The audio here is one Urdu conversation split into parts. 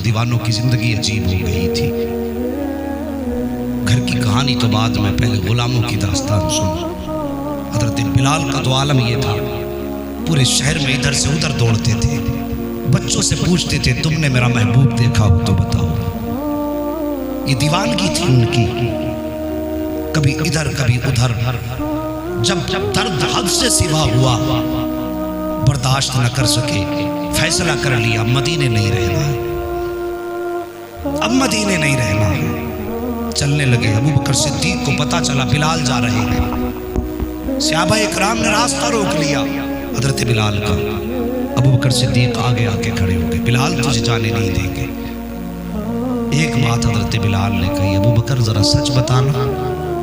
دیوانوں کی زندگی عجیب ہو گئی تھی۔ گھر کی کہانی تو بعد میں، پہلے غلاموں کی داستان سن۔ حضرت بلال کا تو عالم یہ تھا، پورے شہر میں ادھر سے ادھر دوڑتے تھے، بچوں سے پوچھتے تھے تم نے میرا محبوب دیکھا ہو تو بتاؤ۔ یہ دیوانگی تھی ان کی، کبھی ادھر کبھی ادھر۔ جب درد حد سے سوا ہوا، برداشت نہ کر سکے، فیصلہ کر لیا مدینے نہیں رہنا ہے، اب مدینے نہیں رہنا ہے۔ چلنے لگے۔ ابو بکر صدیق کو پتا چلا بلال جا رہے ہیں، صحابہ اکرام نے راستہ روک لیا حضرت بلال کا۔ ابو بکر صدیق آگے آ کے کھڑے ہو گئے، بلال تجھے جانے نہیں دیں گے۔ ایک بات حضرت بلال نے کہی، ابو بکر ذرا سچ بتانا۔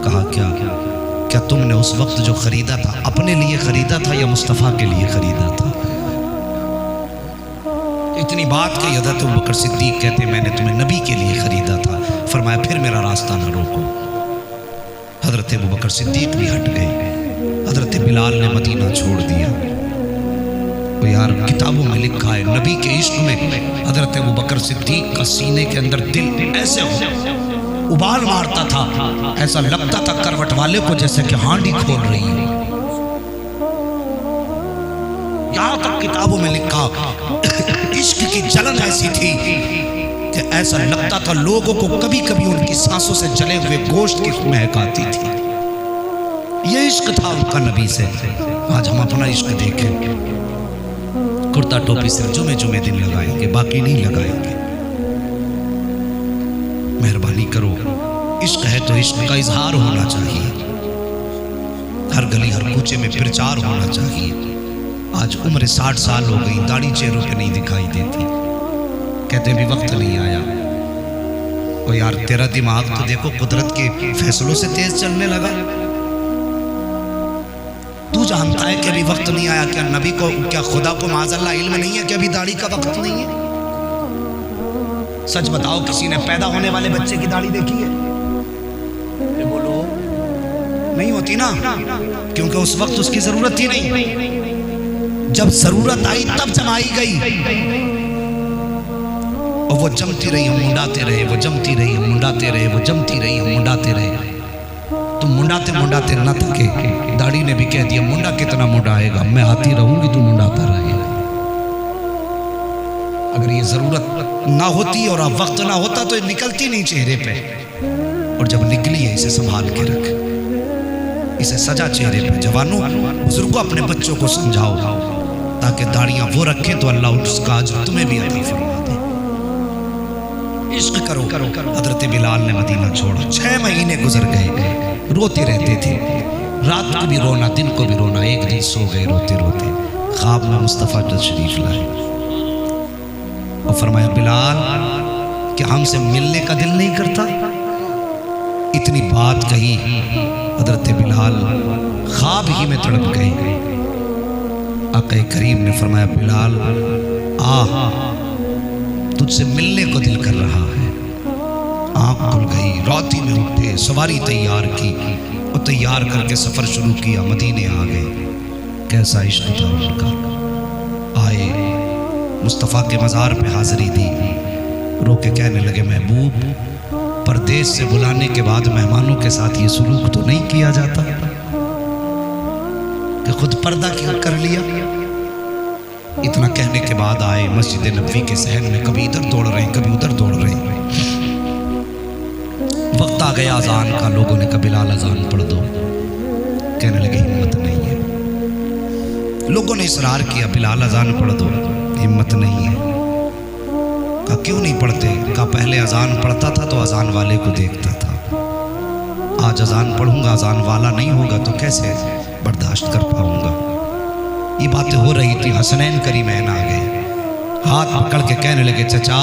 کہا کیا تم نے اس وقت جو خریدا تھا اپنے لیے خریدا تھا یا مصطفیٰ کے لیے خریدا تھا؟ اتنی بات کہی حضرت ابو بکر صدیق کہتے میں نے تمہیں نبی کے لیے خریدا تھا۔ فرمایا پھر میرا راستہ نہ روکو۔ حضرت ابو بکر صدیق بھی ہٹ گئے، حضرت بلال نے مدینہ چھوڑ دیا۔ تو یار کتابوں میں لکھا ہے نبی کے عشق میں حضرت ابو بکر صدیق کا سینے کے اندر دل ایسے ابال مارتا تھا، ایسا لگتا تھا کروٹ والے کو جیسے کہ ہانڈی کھول رہی ہے۔ یہاں تک کتابوں میں لکھا عشق کی جلن ایسی تھی کہ ایسا لگتا تھا لوگوں کو کبھی کبھی ان کی سانسوں سے جلے ہوئے گوشت کی مہک آتی تھی۔ یہ عشق تھا ان کا نبی سے۔ آج ہم اپنا عشق دیکھیں، کرتا ٹوپی صرف جمعے دن لگائیں گے، باقی نہیں لگائیں گے۔ مہربانی کرو، عشق ہے تو عشق کا اظہار ہونا چاہیے، ہر گلی ہر کوچے میں پرچار ہونا چاہیے۔ آج عمر 60 سال ہو گئی، داڑھی چہروں پہ نہیں دکھائی دیتی، کہتے ہیں بھی وقت نہیں آیا۔ اور یار تیرا دماغ تو دیکھو قدرت کے فیصلوں سے تیز چلنے لگا۔ تو جانتا ہے کہ ابھی وقت نہیں آیا؟ کیا نبی کو، کیا خدا کو معاذ اللہ علم نہیں ہے کہ ابھی داڑھی کا وقت نہیں ہے؟ سچ بتاؤ، کسی نے پیدا ہونے والے بچے کی داڑھی دیکھی ہے؟ بولو نہیں ہوتی نا، کیونکہ اس وقت اس کی ضرورت ہی نہیں۔ جب ضرورت آئی تب جمائی گئی، اور وہ جمتی رہی ہم منڈاتے رہے، وہ جمتی رہی ہم منڈاتے رہے، وہ جمتی رہی ہم منڈاتے رہے۔ تم منڈاتے نہ تھکے، داڑھی نے بھی کہہ دیا منڈا کتنا منڈائے گا، میں آتی رہوں گی تو منڈاتا رہے گا۔ اگر یہ ضرورت نہ ہوتی اور وقت نہ ہوتا تو یہ نکلتی نہیں چہرے پہ، اور جب نکلی ہے اسے سنبھال کے رکھ، اسے سجا چہرے پہ۔ جوانوں، بزرگوں، اپنے بچوں کو سمجھاؤ تاکہ داڑیاں وہ رکھیں تو اللہ اس کا اجر تمہیں بھی عطا فرما دے۔ عشق کرو۔ حضرت بلال نے مدینہ چھوڑا، 6 مہینے گزر گئے، روتے رہتے تھے، رات کو بھی رونا، دن کو بھی رونا۔ ایک دن سو گئے روتے روتے، خواب میں مصطفیٰ تشریف لائے اور فرمایا بلال کہ ہم سے ملنے کا دل نہیں کرتا؟ اتنی بات کہی، حضرت بلال خواب ہی میں تڑپ گئے۔ آقا کریم نے فرمایا بلال تجھ سے ملنے کو دل کر رہا ہے۔ آنکھ کھل گئی، روتی میں اٹھے، سواری تیار کی اور تیار کر کے سفر شروع کیا، مدینے آ گئے۔ کیسا عشق تھا ان کا۔ آئے مصطفیٰ کے مزار پہ حاضری دی، رو کے کہنے لگے محبوب، پردیس سے بلانے کے بعد مہمانوں کے ساتھ یہ سلوک تو نہیں کیا جاتا کہ خود پردہ کیا کر لیا؟ اتنا کہنے کے بعد آئے مسجد نبوی کے صحن میں، کبھی ادھر دوڑ رہے ہیں کبھی ادھر دوڑ رہے ہیں۔ وقت آ گیا اذان کا، لوگوں نے کہا بلال اذان پڑھ دو، کہنے لگے ہمت نہیں ہے۔ لوگوں نے اصرار کیا بلال اذان پڑھ دو، ہمت نہیں ہے۔ کہا کیوں نہیں پڑھتے؟ کہا پہلے اذان پڑھتا تھا تو اذان والے کو دیکھتا تھا، آج اذان پڑھوں گا اذان والا نہیں ہوگا تو کیسے برداشت کر پاؤں گا؟ یہ باتیں ہو رہی تھی، حسنین کریمین آ گئے، ہاتھ پکڑ کے کہنے لگے چچا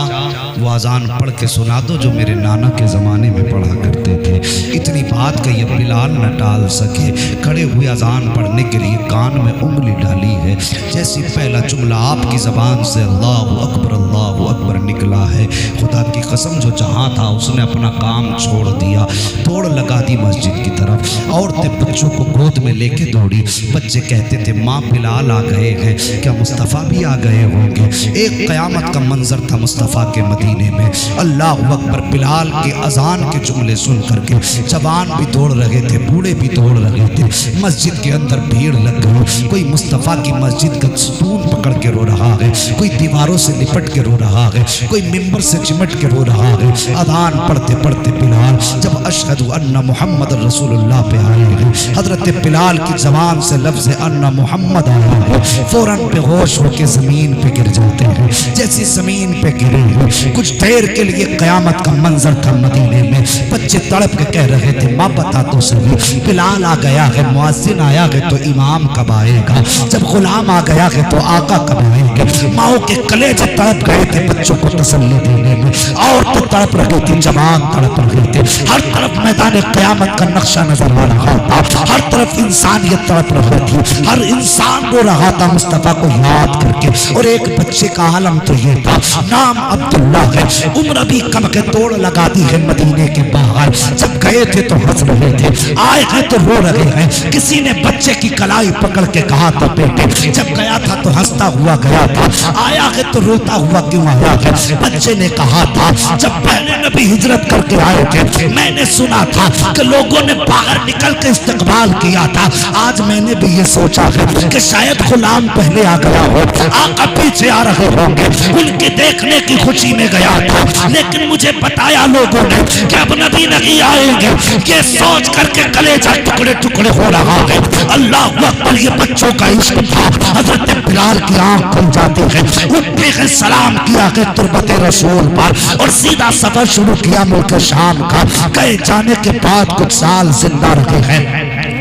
وہ اذان پڑھ کے سنا دو جو میرے نانا کے زمانے میں پڑھا کرتے تھے۔ اتنی بات کہی بلال نہ ٹال سکے، کھڑے ہوئے اذان پڑھنے کے لیے کان میں انگلی ڈالی ہے، جیسی پہلا جملہ آپ کی زبان سے اللہ اکبر نکلا ہے، خدا کی قسم جو جہاں تھا اس نے اپنا کام چھوڑ دیا، دوڑ لگا دی مسجد کی طرف۔ عورتیں بچوں کو گود میں لے کے دوڑی، بچے کہتے تھے ماں بلال آ گئے ہیں، کیا مصطفیٰ بھی آ گئے ہوں گے؟ ایک قیامت کا منظر تھا مصطفیٰ کے مدینے مدینے میں۔ اللہ اکبر، بلال کے اذان کے جملے سن کر کے جوان بھی دوڑ رہے تھے، بوڑھے بھی دوڑ رہے تھے۔ مسجد کے اندر بھیڑ لگ گئی، کوئی مصطفیٰ کی مسجد کا ستون پکڑ کے رو رہا ہے، کوئی دیواروں سے لپٹ کے رو رہا ہے، کوئی ممبر سے چمٹ کے رو رہا ہے۔ اذان پڑھتے پڑھتے بلال جب اشہد ان محمد رسول اللہ پہ آئے ہیں، حضرت بلال کی زبان سے لفظ ان محمد آیا ہے، فوراً بے ہوش ہو کے زمین پہ گر جاتے ہیں۔ جیسی زمین پہ گرے ہیں، کچھ دیر کے لیے قیامت کا منظر تھا مدینے میں۔ بچے تڑپ کے کہہ رہے تھے ماں بتا تو صحیح، بلال آ گیا ہے، مؤذن آیا ہے تو امام کب آئے گا؟ جب غلام آ گیا ہے تو آقا کب آئے گا؟ ماؤں کے کلیجے تڑپ گئے تھے بچوں کو تسلی دینے میں، عورتیں تڑپ رہی تھی، جوان تڑپ رہے تھے، ہر طرف میدان قیامت کا نقشہ نظر آ رہا تھا، ہر طرف انسانیت تڑپ رہی تھی، ہر انسان رو رہا تھا مصطفیٰ کو یاد کر کے۔ اور ایک بچے کا عالم تو یہ تھا، نام عبداللہ ہے، عمر بھی کم کے توڑ لگا دی ہے مدینے کے باہر۔ جب گئے تھے تو ہنس رہے تھے، آئے ہیں تو رو رہے ہیں۔ کسی نے بچے کی کلائی پکڑ کے کہا تھا بیٹے جب گیا تھا تو ہنستا ہوا گیا تھا، آیا ہے تو روتا ہوا کیوں آیا ہے؟ بچے نے کہا تھا جب پہلے نبی ہجرت کر کے آئے تھے میں نے سنا تھا کہ لوگوں نے باہر نکل کے استقبال کیا تھا، آج میں نے بھی یہ سوچا ہے کہ شاید غلام پہلے آ گیا ہو، آقا پیچھے آ رہے ہوں گے، ان کے دیکھنے کی خوشی میں گیا تھا، لیکن مجھے بتایا لوگوں نے کہ اب نبی نہیں آئیں گے، یہ سوچ کر کے کلیجہ ٹکڑے ٹکڑے ہو رہا ہے۔ اللہ اکبر، یہ بچوں کا عشق تھا۔ حضرت بلال کی آنکھ کھل جاتی ہے، اٹھے ہیں، سلام کیا کہ تربت رسول پر، اور سیدھا سفر شروع کیا ملک شام کا۔ گئے جانے کے بعد کچھ سال زندہ رہے ہیں،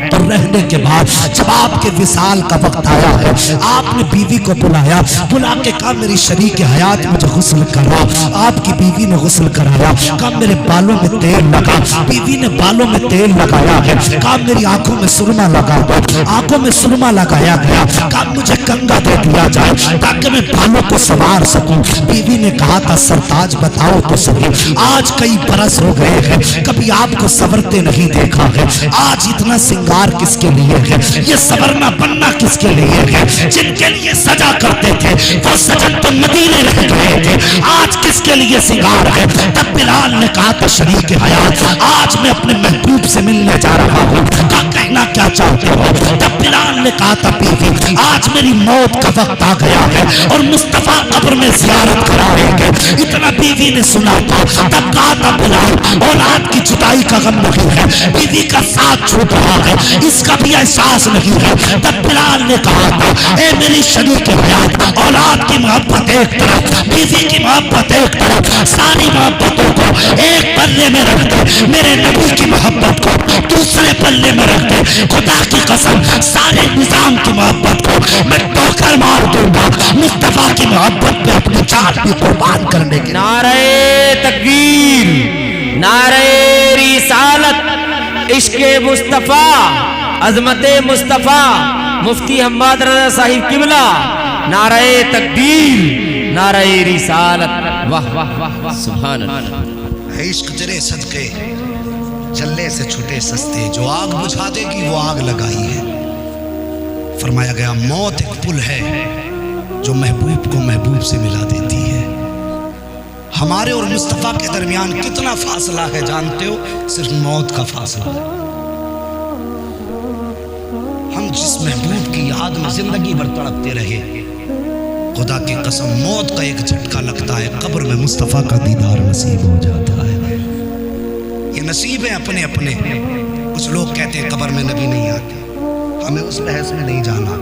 اور رہنے کے بعد جب آپ کے وصال کا وقت آیا ہے، آپ نے بیوی کو بلایا، بلا کے کہا میری شریک حیات مجھے غسل کرا۔ آپ کی بیوی نے غسل کرایا، کہا میرے بالوں میں تیل لگا، بیوی نے بالوں میں تیل لگایا ہے، کہا میری آنکھوں میں سرما لگا دو، آنکھوں میں سرما لگایا گیا، کہا مجھے کنگا دے دیا جائے تاکہ میں بالوں کو سنوار سکوں۔ بیوی نے کہا تھا سرتاج بتاؤ تو صحیح، آج کئی برس ہو گئے ہیں کبھی آپ کو سنورتے نہیں دیکھا ہے، آج اتنا سنگار کس کے لیے ہے؟ یہ سورنا بننا کس کے لیے ہے؟ جن کے لیے سجا کرتے تھے وہ سجن تو مدینے رہ گئے تھے، آج کس کے لیے سنگار ہے؟ تب بلال نے کہا تھا شریک حیات آج میں اپنے محبوب سے ملنے جا رہا ہوں، کہا کہنا کیا چاہتے ہو؟ تب بلال نے کہا تھا بیوی آج میری موت کا وقت آ گیا ہے اور مصطفیٰ قبر میں زیارت کرائیں گے۔ اتنا بیوی نے سنا تھا، تب کہا تھا بلال اولاد کی جدائی کا غم نہیں ہے، بیوی کا ساتھ چھوٹ رہا ہے اس کا بھی احساس نہیں ہے۔ تب بلال نے کہا تھا اے میری شریک حیات، اولاد کی محبت ایک طرف، بیوی کی محبت ایک طرف، ساری محبتوں کو ایک پلے میں رکھ دے، میرے نبی کی محبت کو دوسرے پلے میں رکھ دے، خدا کی قسم سارے نظام کی محبت کو میں ٹوکر مار دوں گا، مصطفیٰ کی محبت پہ اپنی جان بھی قربان کرنے کی۔ نعرہ تکبیر، نعرہ رسالت، عشق مصطفیٰ، عظمت مصطفیٰ، مفتی حماد رضا صاحب قبلہ، نعرہ تکبیر، نعرہ رسالت، واہ واہ واہ واہ سبحان اللہ۔ عشق تیرے صدقے جلے سے چھٹے سستے، جو آگ بجھا دے گی وہ آگ لگائی ہے۔ فرمایا گیا موت ایک پل ہے جو محبوب کو محبوب سے ملا دیتی ہے۔ ہمارے اور مصطفیٰ کے درمیان کتنا فاصلہ ہے جانتے ہو؟ صرف موت کا فاصلہ ہے۔ ہم جس محبوب کی یاد میں زندگی بھر تڑپتے رہے، خدا کی قسم موت کا ایک جھٹکا لگتا ہے، قبر میں مصطفیٰ کا دیدار نصیب ہو جاتا ہے۔ یہ نصیب ہے اپنے اپنے۔ کچھ لوگ کہتے ہیں قبر میں نبی نہیں آتے، ہمیں اس بحث میں نہیں جانا،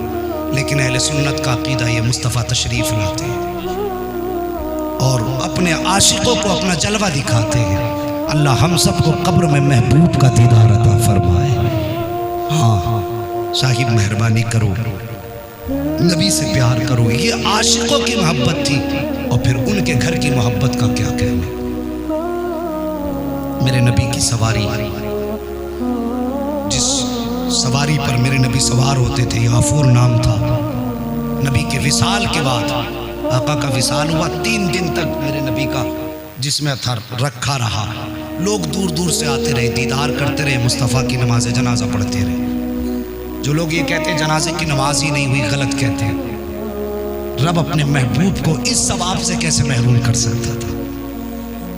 لیکن اہل سنت کا عقیدہ یہ مصطفیٰ تشریف لاتے ہیں اور اپنے عاشقوں کو اپنا جلوہ دکھاتے ہیں۔ اللہ ہم سب کو قبر میں محبوب کا دیدار عطا فرمائے۔ ہاں صاحب مہربانی کرو، نبی سے پیار کرو، یہ عاشقوں کی محبت تھی، اور پھر ان کے گھر کی محبت کا کیا کہنا۔ میرے نبی کی سواری، جس سواری پر میرے نبی سوار ہوتے تھے، یافور نام تھا۔ نبی کے وصال کے بعد آقا کا وصال ہوا، 3 دن تک میرے نبی کا جسم اطہر رکھا رہا۔ لوگ دور دور سے آتے رہے، دیدار کرتے رہے، مصطفیٰ کی نماز جنازہ پڑھتے رہے۔ جو لوگ یہ کہتے ہیں جنازے کی نماز ہی نہیں ہوئی، غلط کہتے ہیں۔ رب اپنے محبوب کو اس ثواب سے کیسے محروم کر سکتا تھا؟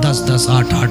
10-10, 8-8,